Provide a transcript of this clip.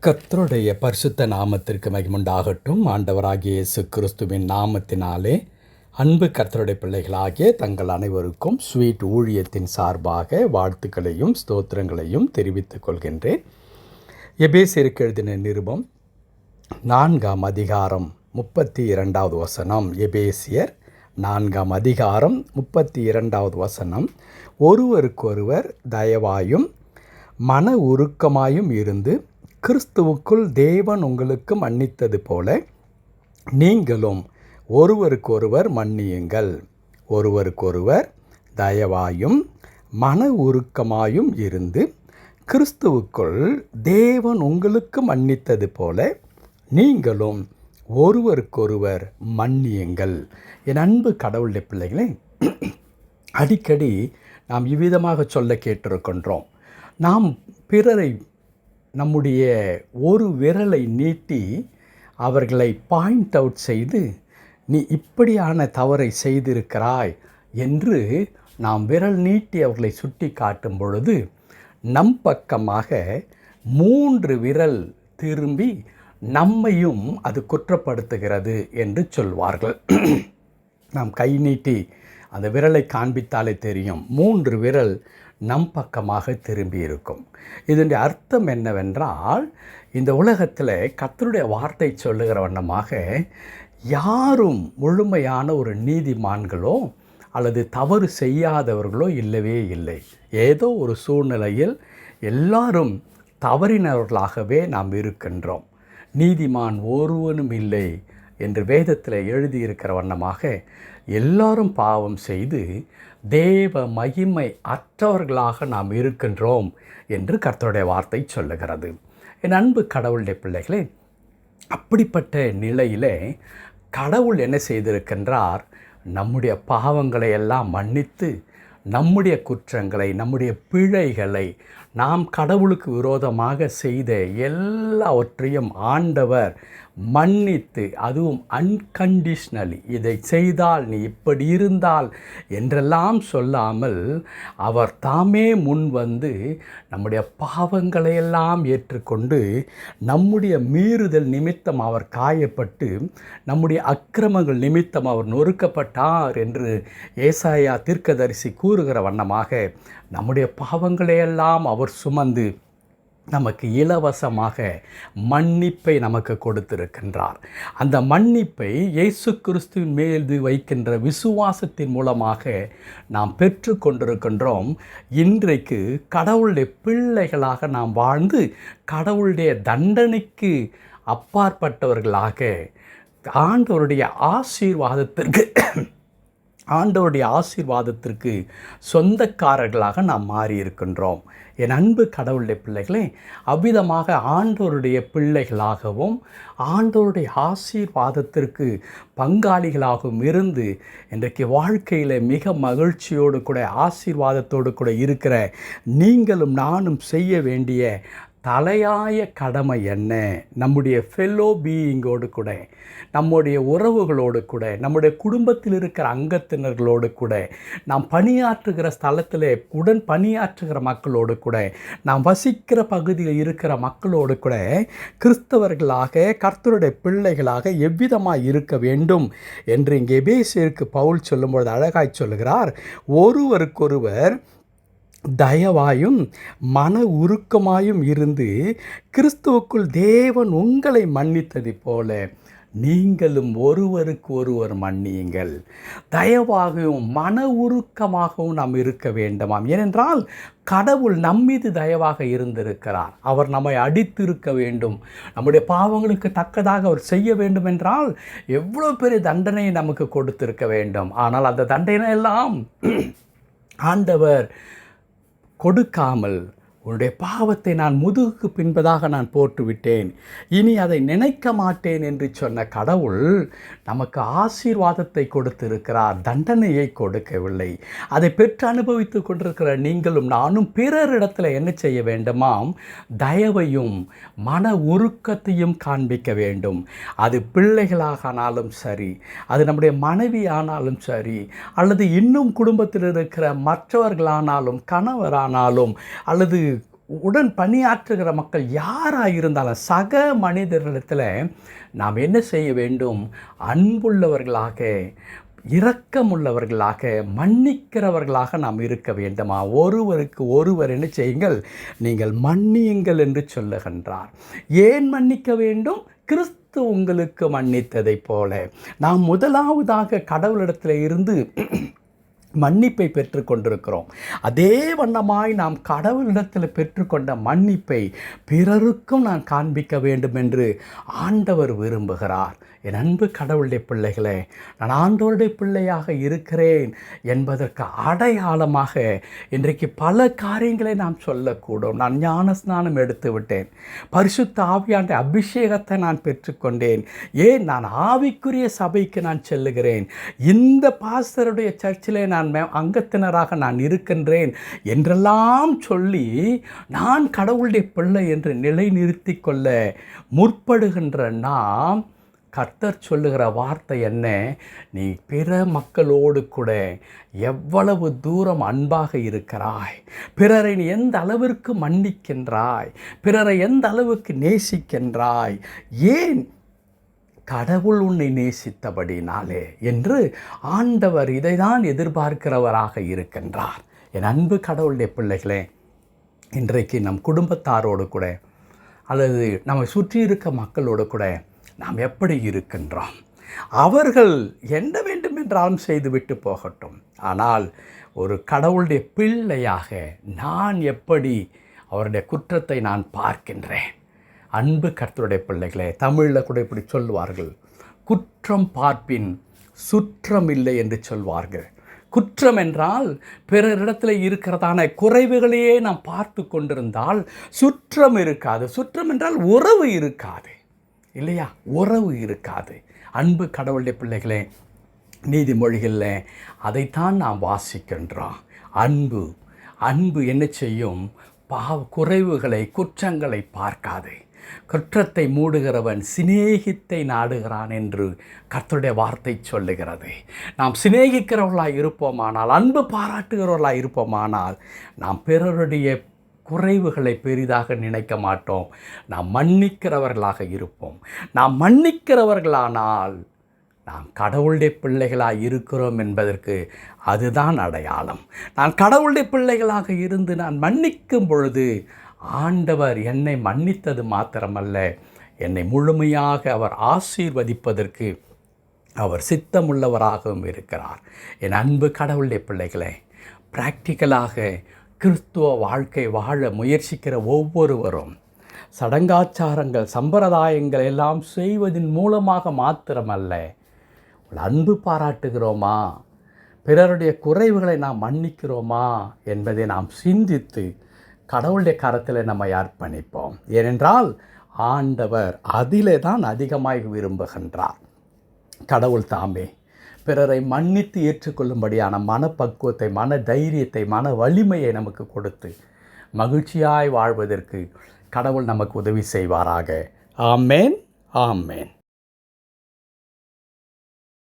கர்த்தருடைய பரிசுத்த நாமத்திற்கு மகிமுண்டாகட்டும். ஆண்டவராகிய இயேசு கிறிஸ்துவின் நாமத்தினாலே அன்பு கர்த்தருடைய பிள்ளைகளாகிய தங்கள் அனைவருக்கும் ஸ்வீட் ஊழியத்தின் சார்பாக வாழ்த்துக்களையும் ஸ்தோத்திரங்களையும் தெரிவித்துக் கொள்கின்றேன். எபேசியருக்கு எழுதின நிருபம் 4ஆம் அதிகாரம் 32வது வசனம். எபேசியர் 4ஆம் அதிகாரம் 32வது வசனம். ஒருவருக்கொருவர் தயவாயும் மன உருக்கமாயும் இருந்து கிறிஸ்துவுக்குள் தேவன் உங்களுக்கு மன்னித்தது போல நீங்களும் ஒருவருக்கொருவர் மன்னியுங்கள். ஒருவருக்கொருவர் தயவாயும் மன உருக்கமாயும் இருந்து கிறிஸ்துவுக்குள் தேவன் உங்களுக்கு மன்னித்தது போல நீங்களும் ஒருவருக்கொருவர் மன்னியுங்கள். என் அன்பு கடவுளுடைய பிள்ளைகளே, அடிக்கடி நாம் இவ்விதமாக சொல்ல கேட்டிருக்கின்றோம். நாம் பிறரை நம்முடைய ஒரு விரலை நீட்டி அவர்களை பாயிண்ட் அவுட் செய்து, நீ இப்படியான தவறை செய்திருக்கிறாய் என்று நாம் விரல் நீட்டி அவர்களை சுட்டி காட்டும் பொழுது நம் பக்கமாக 3 விரல் திரும்பி நம்மையும் அது குற்றப்படுத்துகிறது என்று சொல்வார்கள். நாம் கை நீட்டி அந்த விரலை காண்பித்தாலே தெரியும், 3 விரல் நம் பக்கமாக திரும்பி இருக்கும். இதனுடைய அர்த்தம் என்னவென்றால், இந்த உலகத்தில் கர்த்தருடைய வார்த்தை சொல்லுகிற வண்ணமாக யாரும் முழுமையான ஒரு நீதிமான்களோ அல்லது தவறு செய்யாதவர்களோ இல்லவே இல்லை. ஏதோ ஒரு சூழ்நிலையில் எல்லாரும் தவறினவர்களாகவே நாம் இருக்கின்றோம். நீதிமான் ஒருவனும் இல்லை என்று வேதத்தில் எழுதியிருக்கிற வண்ணமாக எல்லாரும் பாவம் செய்து தேவ மகிமை அற்றவர்களாக நாம் இருக்கின்றோம் என்று கர்த்தருடைய வார்த்தை சொல்லுகிறது. என் அன்பு கடவுளுடைய பிள்ளைகளே, அப்படிப்பட்ட நிலையிலே கடவுள் என்ன செய்திருக்கின்றார்? நம்முடைய பாவங்களை எல்லாம் மன்னித்து நம்முடைய குற்றங்களை, நம்முடைய பிழைகளை, நாம் கடவுளுக்கு விரோதமாக செய்த எல்லாவற்றையும் ஆண்டவர் மன்னித்து, அதுவும் அன்கண்டிஷ்னலி, இதை செய்தால் நீ இப்படி இருந்தால் என்றெல்லாம் சொல்லாமல் அவர் தாமே முன் வந்து நம்முடைய பாவங்களையெல்லாம் ஏற்றுக்கொண்டு நம்முடைய மீறுதல் நிமித்தம் அவர் காயப்பட்டு நம்முடைய அக்கிரமங்கள் நிமித்தம் அவர் நொறுக்கப்பட்டார் என்று ஏசாயா தீர்க்கதரிசி கூறுகிற வண்ணமாக நம்முடைய பாவங்களையெல்லாம் அவர் சுமந்து நமக்கு இலவசமாக மன்னிப்பை நமக்கு கொடுத்திருக்கின்றார். அந்த மன்னிப்பை இயேசு கிறிஸ்துவின் மீது வைக்கின்ற விசுவாசத்தின் மூலமாக நாம் பெற்று கொண்டிருக்கின்றோம். இன்றைக்கு கடவுளுடைய பிள்ளைகளாக நாம் வாழ்ந்து கடவுளுடைய தண்டனைக்கு அப்பாற்பட்டவர்களாக ஆண்டவருடைய ஆசீர்வாதத்திற்கு சொந்தக்காரர்களாக நாம் மாறியிருக்கின்றோம். என் அன்பு கடவுளுடைய பிள்ளைகளே, அவ்விதமாக ஆண்டவருடைய பிள்ளைகளாகவும் ஆண்டவருடைய ஆசீர்வாதத்திற்கு பங்காளிகளாகவும் இருந்து இன்றைக்கு வாழ்க்கையில் மிக மகிழ்ச்சியோடு கூட ஆசீர்வாதத்தோடு கூட இருக்கிற நீங்களும் நானும் செய்ய வேண்டிய தலையாய கடமை என்ன? நம்முடைய ஃபெல்லோ பீயிங்கோடு கூட, நம்முடைய உறவுகளோடு கூட, நம்முடைய குடும்பத்தில் இருக்கிற அங்கத்தினர்களோடு கூட, நாம் பணியாற்றுகிற ஸ்தலத்தில் உடன் பணியாற்றுகிற மக்களோடு கூட, நாம் வசிக்கிற பகுதியில் இருக்கிற மக்களோடு கூட கிறிஸ்தவர்களாக கர்த்தருடைய பிள்ளைகளாக எவ்விதமாக இருக்க வேண்டும் என்று இங்கே எபேசியருக்கு பவுல் சொல்லும்பொழுது அழகாய் சொல்லுகிறார். ஒருவருக்கொருவர் தயவாயும் மன உருக்கமாயும் இருந்து கிறிஸ்துவுக்குள் தேவன் உங்களை மன்னித்தது போல நீங்களும் ஒருவருக்கு ஒருவர் மன்னியுங்கள். தயவாகவும் மன உருக்கமாகவும் நாம் இருக்க வேண்டுமாம். ஏனென்றால் கடவுள் நம்மீது தயவாக இருந்திருக்கிறார். அவர் நம்மை அடித்திருக்க வேண்டும், நம்முடைய பாவங்களுக்கு தக்கதாக அவர் செய்ய வேண்டும் என்றால் எவ்வளோ பெரிய தண்டனையை நமக்கு கொடுத்திருக்க வேண்டும். ஆனால் அந்த தண்டனை எல்லாம் ஆண்டவர் கொடுக்காமல், உன்னுடைய பாவத்தை நான் முதுகுக்கு பின்பதாக நான் போட்டுவிட்டேன், இனி அதை நினைக்க மாட்டேன் என்று சொன்ன கடவுள் நமக்கு ஆசீர்வாதத்தை கொடுத்திருக்கிறார், தண்டனையை கொடுக்கவில்லை. அதை பெற்று அனுபவித்து கொண்டிருக்கிற நீங்களும் நானும் பிறரிடத்தில் என்ன செய்ய வேண்டுமாம்? தயவையும் மன உருக்கத்தையும் காண்பிக்க வேண்டும். அது பிள்ளைகளானாலும் சரி, அது நம்முடைய மனைவி ஆனாலும் சரி, அல்லது இன்னும் குடும்பத்தில் இருக்கிற மற்றவர்களானாலும், கணவரானாலும், அல்லது உடன் பணியாற்றுகிற மக்கள் யாராக இருந்தாலும் சக மனிதர்களிடத்தில் நாம் என்ன செய்ய வேண்டும்? அன்புள்ளவர்களாக, இரக்கமுள்ளவர்களாக, மன்னிக்கிறவர்களாக நாம் இருக்க வேண்டுமா? ஒருவருக்கு ஒருவர் என்ன செய்யுங்கள்? நீங்கள் மன்னியுங்கள் என்று சொல்லுகின்றார். ஏன் மன்னிக்க வேண்டும்? கிறிஸ்து உங்களுக்கு மன்னித்ததைப் போல. நாம் முதலாவதாக கடவுளிடத்தில் இருந்து மன்னிப்பை பெற்றுக்கொண்டிருக்கிறோம். அதே வண்ணமாய் நாம் கடவுளிடத்தில் பெற்றுக்கொண்ட மன்னிப்பை பிறருக்கும் நான் காண்பிக்க வேண்டும் என்று ஆண்டவர் விரும்புகிறார். என் அன்பு கடவுளுடைய பிள்ளைகளே, நான் ஆண்டவருடைய பிள்ளையாக இருக்கிறேன் என்பதற்கு அடையாளமாக இன்றைக்கு பல காரியங்களை நாம் சொல்லக்கூடும். நான் ஞான ஸ்நானம் எடுத்து விட்டேன், பரிசுத்த ஆவியாண்ட அபிஷேகத்தை நான் பெற்றுக்கொண்டேன், ஏன் நான் ஆவிக்குரிய சபைக்கு நான் செல்லுகிறேன், இந்த பாஸ்டருடைய சர்ச்சிலே நான் அங்கத்தினராக நான் இருக்கின்றேன் என்றெல்லாம் சொல்லி நான் கடவுளுடைய பிள்ளை என்று நிலைநிறுத்தி கொள்ள முற்படுகின்ற நாம், கர்த்தர் சொல்லுகிற வார்த்தை என்ன? நீ பிற மக்களோடு கூட எவ்வளவு தூரம் அன்பாக இருக்கிறாய், பிறரை நீ எந்த அளவிற்கு மன்னிக்கின்றாய், பிறரை எந்த அளவுக்கு நேசிக்கின்றாய், ஏன்? கடவுள் உன்னை நேசித்தபடினாலே என்று ஆண்டவர் இதை தான் எதிர்பார்க்கிறவராக இருக்கின்றார். என் அன்பு கடவுளுடைய பிள்ளைகளே, இன்றைக்கு நம் குடும்பத்தாரோடு கூட அல்லது நம்மை சுற்றி இருக்க மக்களோடு கூட நாம் எப்படி இருக்கின்றோம்? அவர்கள் என்ன வேண்டும் என்றாலும் செய்துவிட்டு போகட்டும், ஆனால் ஒரு கடவுளுடைய பிள்ளையாக நான் எப்படி அவருடைய குற்றத்தை நான் பார்க்கின்றேன்? அன்பு கர்த்தருடைய பிள்ளைகளே, தமிழில் கூட இப்படி சொல்வார்கள், குற்றம் பார்ப்பின் சுற்றம் இல்லை என்று சொல்வார்கள். குற்றம் என்றால் பிறரிடத்தில் இருக்கிறதான குறைவுகளையே நாம் பார்த்து கொண்டிருந்தால் சுற்றம் இருக்காது. சுற்றம் என்றால் உறவு இருக்காது, இல்லையா? உறவு இருக்காது. அன்பு கடவுளுடைய பிள்ளைகளே, நீதிமொழிகளில் அதைத்தான் நாம் வாசிக்கின்றோம். அன்பு அன்பு என்ன செய்யும்? குறைவுகளை, குற்றங்களை பார்க்காது. குற்றத்தை மூடுகிறவன் சிநேகித்தை நாடுகிறான் என்று கர்த்தருடைய வார்த்தை சொல்லுகிறது. நாம் சிநேகிக்கிறவர்களாக இருப்போமானால், அன்பு பாராட்டுகிறவர்களாக இருப்போமானால், நாம் பிறருடைய குறைவுகளை பெரிதாக நினைக்க மாட்டோம். நாம் மன்னிக்கிறவர்களாக இருப்போம். நாம் மன்னிக்கிறவர்களானால் நாம் கடவுளுடைய பிள்ளைகளாக இருக்கிறோம் என்பதற்கு அதுதான் அடையாளம். நான் கடவுளுடைய பிள்ளைகளாக இருந்து நான் மன்னிக்கும் பொழுது ஆண்டவர் என்னை மன்னித்தது மாத்திரமல்ல, என்னை முழுமையாக அவர் ஆசீர்வதிப்பதற்கு அவர் சித்தமுள்ளவராகவும் இருக்கிறார். என் அன்பு கடவுளுடைய பிள்ளைகளே, பிராக்டிக்கலாக கிறிஸ்துவ வாழ்க்கை வாழ முயற்சிக்கிற ஒவ்வொருவரும் சடங்காச்சாரங்கள், சம்பிரதாயங்கள் எல்லாம் செய்வதன் மூலமாக மாத்திரமல்ல, அன்பு பாராட்டுகிறோமா, பிறருடைய குறைவுகளை நாம் மன்னிக்கிறோமா என்பதை நாம் சிந்தித்து கடவுளுடைய கரத்தில் நம்மை அர்ப்பணிப்போம். ஏனென்றால் ஆண்டவர் அதிலே தான் அதிகமாக விரும்புகின்றார். கடவுள் தாமே பிறரை மன்னித்து ஏற்றுக்கொள்ளும்படியான மனப்பக்குவத்தை, மன தைரியத்தை, மன வலிமையை நமக்கு கொடுத்து மகிழ்ச்சியாய் வாழ்வதற்கு கடவுள் நமக்கு உதவி செய்வாராக. ஆமேன், ஆமேன்.